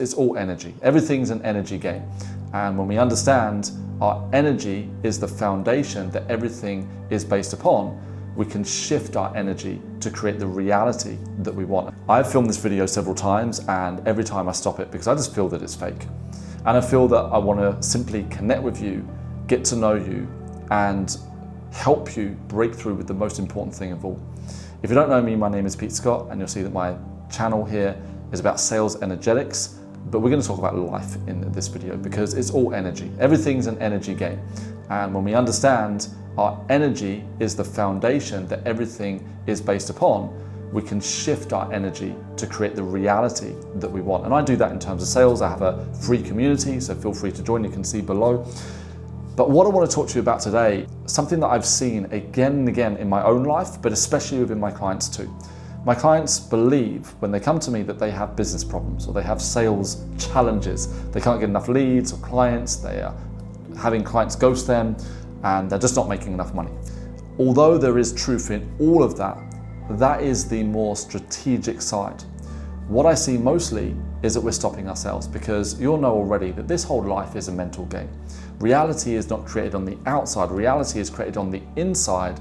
It's all energy. Everything's an energy game. And when we understand our energy is the foundation that everything is based upon, we can shift our energy to create the reality that we want. I've filmed this video several times, and every time I stop it because I just feel that it's fake. And I feel that I want to simply connect with you, get to know you, and help you break through with the most important thing of all. If you don't know me, my name is Pete Scott, and you'll see that my channel here is about sales energetics, but we're going to talk about life in this video because it's all energy. Everything's an energy game. And when we understand our energy is the foundation that everything is based upon, we can shift our energy to create the reality that we want. And I do that in terms of sales. I have a free community, so feel free to join. You can see below. But what I want to talk to you about today, something that I've seen again and again in my own life, but especially within my clients too. My clients believe when they come to me that they have business problems or they have sales challenges. They can't get enough leads or clients, they are having clients ghost them, and they're just not making enough money. Although there is truth in all of that, that is the more strategic side. What I see mostly is that we're stopping ourselves, because you'll know already that this whole life is a mental game. Reality is not created on the outside, reality is created on the inside,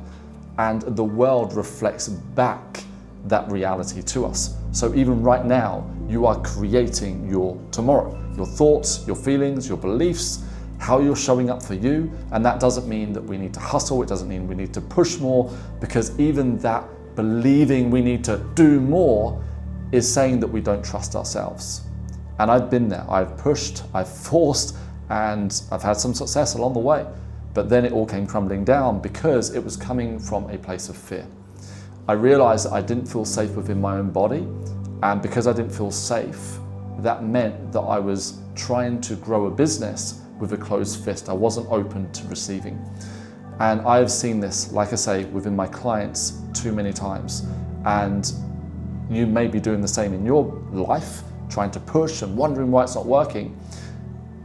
and the world reflects back that reality to us. So even right now, you are creating your tomorrow, your thoughts, your feelings, your beliefs, how you're showing up for you. And that doesn't mean that we need to hustle, it doesn't mean we need to push more, because even that believing we need to do more is saying that we don't trust ourselves. And I've been there, I've pushed, I've forced, and I've had some success along the way. But then it all came crumbling down because it was coming from a place of fear. I realized that I didn't feel safe within my own body, and because I didn't feel safe, that meant that I was trying to grow a business with a closed fist. I wasn't open to receiving. And I have seen this, like I say, within my clients too many times. And you may be doing the same in your life, trying to push and wondering why it's not working.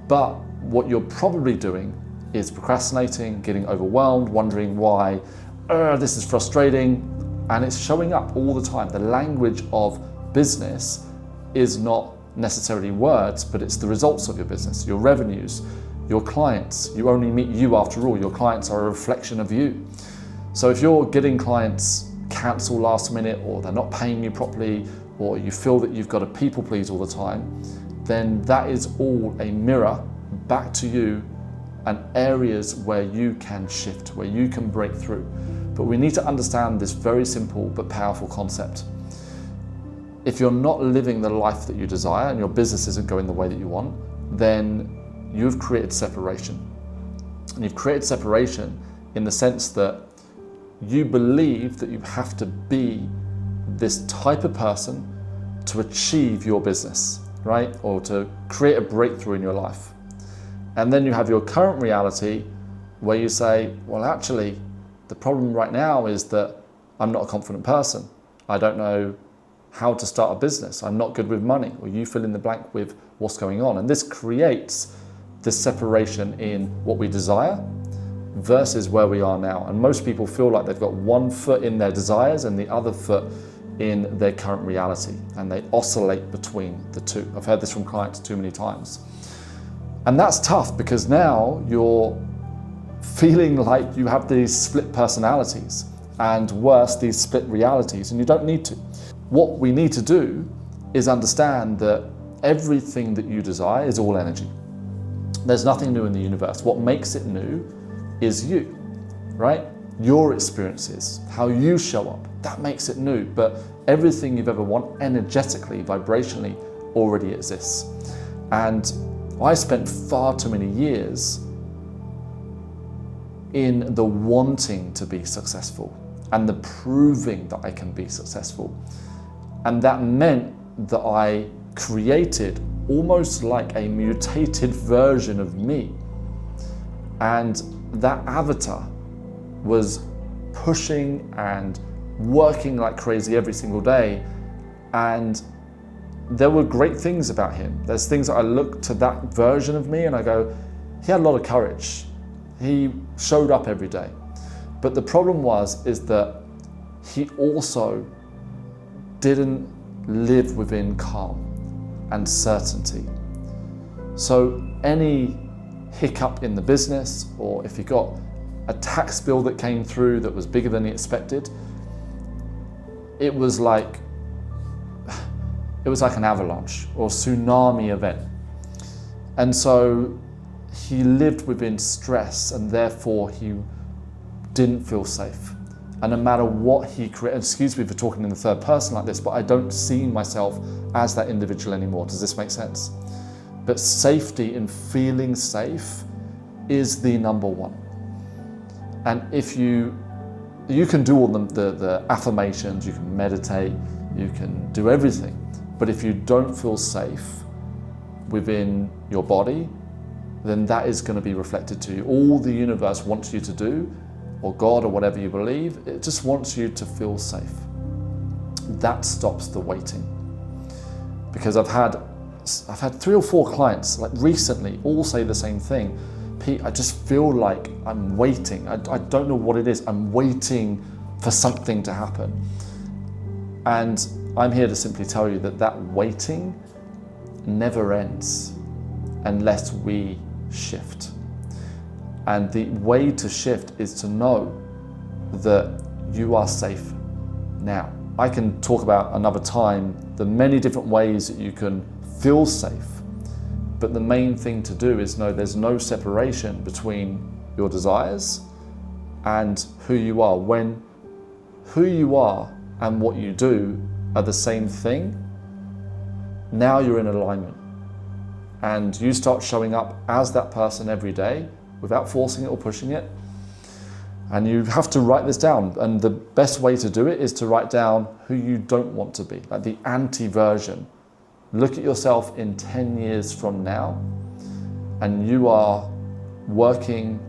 But what you're probably doing is procrastinating, getting overwhelmed, wondering why this is frustrating. And it's showing up all the time. The language of business is not necessarily words, but it's the results of your business, your revenues, your clients. You only meet you after all. Your clients are a reflection of you. So if you're getting clients cancel last minute, or they're not paying you properly, or you feel that you've got to people please all the time, then that is all a mirror back to you and areas where you can shift, where you can break through. But we need to understand this very simple but powerful concept. If you're not living the life that you desire and your business isn't going the way that you want, then you've created separation. And you've created separation in the sense that you believe that you have to be this type of person to achieve your business, right? Or to create a breakthrough in your life. And then you have your current reality where you say, well, actually, the problem right now is that I'm not a confident person. I don't know how to start a business. I'm not good with money, or you fill in the blank with what's going on. And this creates this separation in what we desire versus where we are now. And most people feel like they've got one foot in their desires and the other foot in their current reality. And they oscillate between the two. I've heard this from clients too many times. And that's tough, because now you're feeling like you have these split personalities, and worse, these split realities, and you don't need to. What we need to do is understand that everything that you desire is all energy. There's nothing new in the universe. What makes it new is you, right? Your experiences, how you show up, that makes it new. But everything you've ever wanted energetically, vibrationally, already exists. And I spent far too many years in the wanting to be successful and the proving that I can be successful. And that meant that I created almost like a mutated version of me. And that avatar was pushing and working like crazy every single day. And there were great things about him. There's things that I look to that version of me and I go, he had a lot of courage. He showed up every day. But the problem is that he also didn't live within calm. and certainty. So any hiccup in the business, or if you got a tax bill that came through that was bigger than you expected, it was like an avalanche or tsunami event. And so he lived within stress, and therefore he didn't feel safe. And no matter what he created, excuse me for talking in the third person like this, but I don't see myself as that individual anymore. Does this make sense? But safety and feeling safe is the number one. And if you can do all the affirmations, you can meditate, you can do everything. But if you don't feel safe within your body, then that is going to be reflected to you. All the universe wants you to do, or God, or whatever you believe, it just wants you to feel safe. That stops the waiting. Because I've had 3 or 4 clients, like recently, all say the same thing. Pete, I just feel like I'm waiting. I don't know what it is. I'm waiting for something to happen. And I'm here to simply tell you that waiting never ends unless we shift. And the way to shift is to know that you are safe now. I can talk about another time the many different ways that you can feel safe, but the main thing to do is know there's no separation between your desires and who you are. When who you are and what you do are the same thing, now you're in alignment. And you start showing up as that person every day without forcing it or pushing it. And you have to write this down. And the best way to do it is to write down who you don't want to be, like the anti-version. Look at yourself in 10 years from now, and you are working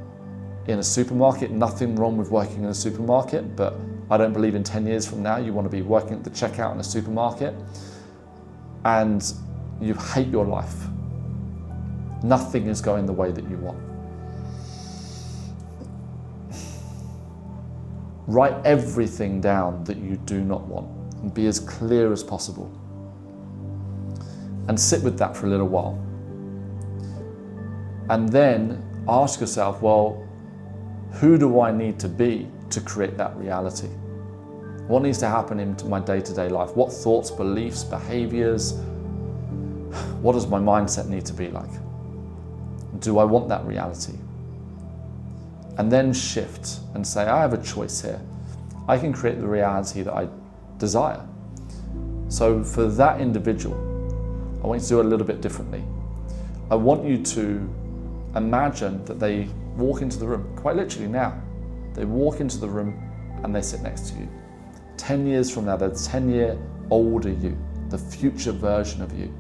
in a supermarket. Nothing wrong with working in a supermarket, but I don't believe in 10 years from now you want to be working at the checkout in a supermarket and you hate your life. Nothing is going the way that you want. Write everything down that you do not want and be as clear as possible. And sit with that for a little while. And then ask yourself, well, who do I need to be to create that reality? What needs to happen in my day-to-day life? What thoughts, beliefs, behaviors? What does my mindset need to be like? Do I want that reality? And then shift and say, I have a choice here. I can create the reality that I desire. So for that individual, I want you to do it a little bit differently. I want you to imagine that they walk into the room, quite literally now. They walk into the room and they sit next to you. 10 years from now, they're 10-year older you, the future version of you.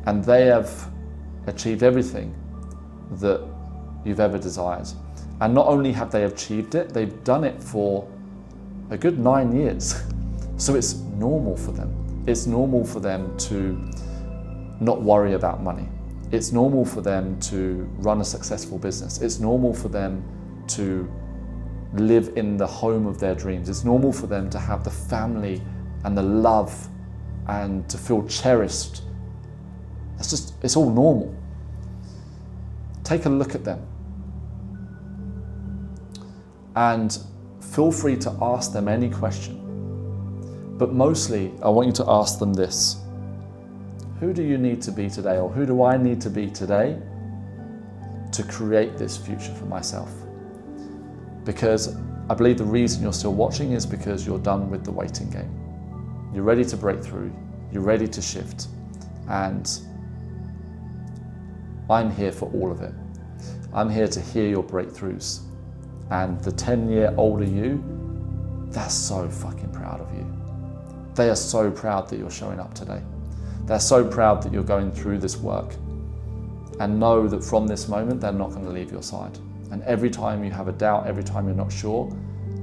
And they have achieved everything that you've ever desired. And not only have they achieved it, they've done it for a good 9 years. So it's normal for them. It's normal for them to not worry about money. It's normal for them to run a successful business. It's normal for them to live in the home of their dreams. It's normal for them to have the family and the love and to feel cherished. It's all normal. Take a look at them. And feel free to ask them any question. But mostly, I want you to ask them this. Who do you need to be today, or who do I need to be today to create this future for myself? Because I believe the reason you're still watching is because you're done with the waiting game. You're ready to break through. You're ready to shift. And I'm here for all of it. I'm here to hear your breakthroughs. And the 10-year older you, they're so fucking proud of you. They are so proud that you're showing up today. They're so proud that you're going through this work. And know that from this moment, they're not going to leave your side. And every time you have a doubt, every time you're not sure,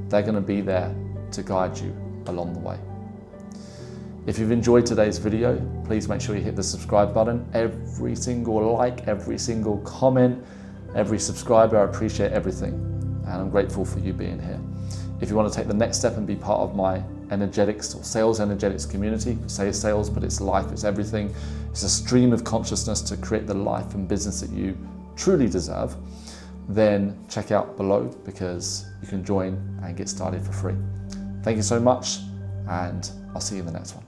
they're going to be there to guide you along the way. If you've enjoyed today's video, please make sure you hit the subscribe button. Every single like, every single comment, every subscriber, I appreciate everything. And I'm grateful for you being here. If you want to take the next step and be part of my energetics or sales energetics community. We say sales, but it's life, it's everything. It's a stream of consciousness to create the life and business that you truly deserve. Then check out below, because you can join and get started for free. Thank you so much, and I'll see you in the next one.